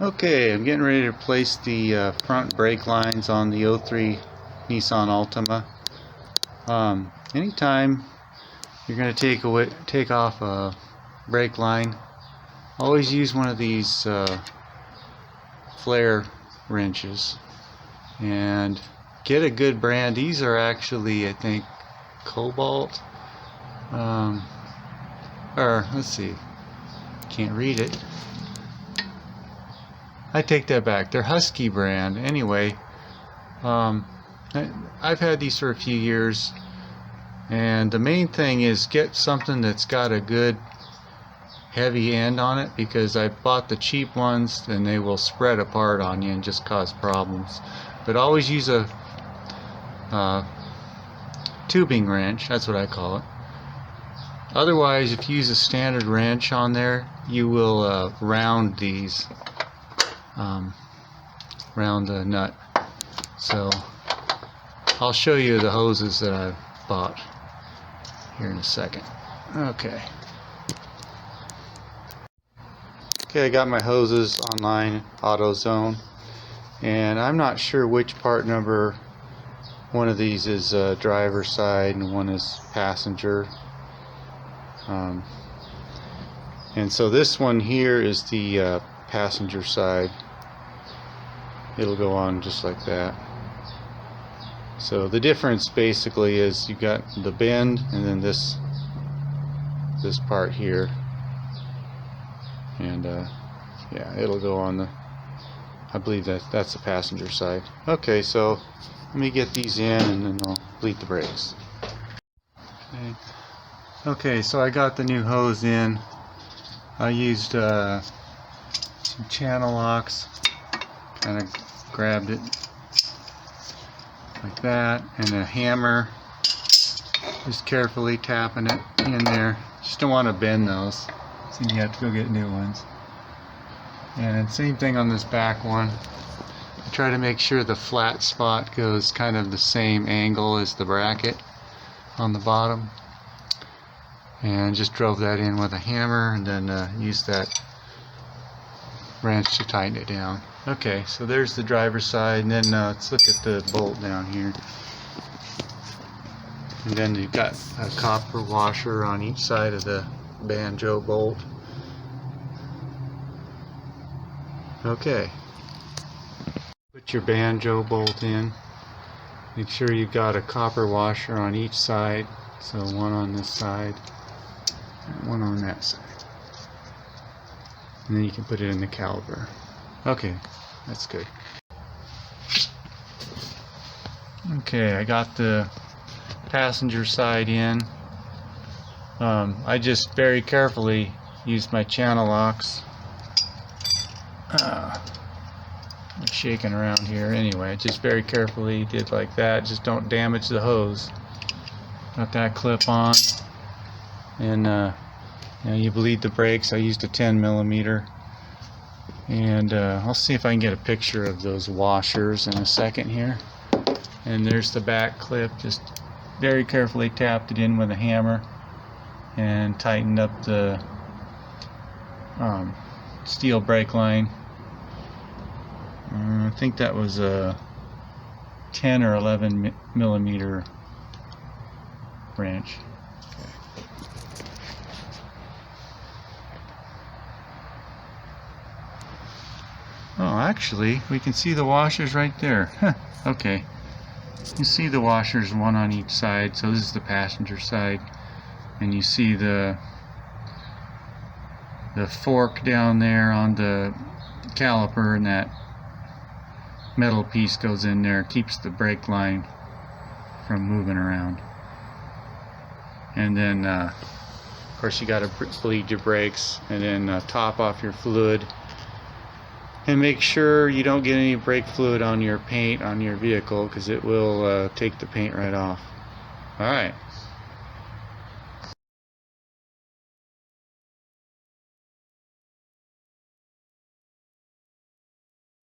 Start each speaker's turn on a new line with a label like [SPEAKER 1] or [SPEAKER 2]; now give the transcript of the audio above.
[SPEAKER 1] Okay, I'm getting ready to replace the front brake lines on the '03 Nissan Altima. Anytime you're going to take off a brake line, always use one of these flare wrenches and get a good brand. These are actually, I think, Cobalt. Or let's see, can't read it. I take that back. They're Husky brand. Anyway, I've had these for a few years, and the main thing is get something that's got a good heavy end on it, because I bought the cheap ones and they will spread apart on you and just cause problems. But always use a tubing wrench, that's what I call it. Otherwise, if you use a standard wrench on there, you will round these. Round the nut. So I'll show you the hoses that I bought here in a second. Okay, I got my hoses online, AutoZone, and I'm not sure which part number. One of these is driver side and one is passenger. And so this one here is the passenger side. It'll go on just like that. So the difference basically is you got the bend and then this part here, and yeah, it'll go on the, I believe that's the passenger side. Okay, so let me get these in and then I'll bleed the brakes. Okay, so I got the new hose in. I used some channel locks, kind of grabbed it like that, and a hammer, just carefully tapping it in there. Just don't want to bend those, so you have to go get new ones. And same thing on this back one. I try to make sure the flat spot goes kind of the same angle as the bracket on the bottom, and just drove that in with a hammer, and then used that wrench to tighten it down. Okay, so there's the driver's side, and then let's look at the bolt down here. And then you've got a copper washer on each side of the banjo bolt. Okay, put your banjo bolt in. Make sure you've got a copper washer on each side, so one on this side and one on that side. And then you can put it in the caliper. Okay, that's good. Okay, I got the passenger side in. I just very carefully used my channel locks. I'm shaking around here. Anyway, just very carefully did like that. Just don't damage the hose. Got that clip on, and you bleed the brakes. I used a 10mm. And I'll see if I can get a picture of those washers in a second here. And there's the back clip. Just very carefully tapped it in with a hammer and tightened up the steel brake line. I think that was a 10 or 11mm wrench. Oh, actually, we can see the washers right there. Huh, okay. You see the washers, one on each side. So this is the passenger side. And you see the fork down there on the caliper, and that metal piece goes in there, keeps the brake line from moving around. And then, of course, you got to bleed your brakes, and then top off your fluid. And make sure you don't get any brake fluid on your paint on your vehicle, because it will take the paint right off. Alright,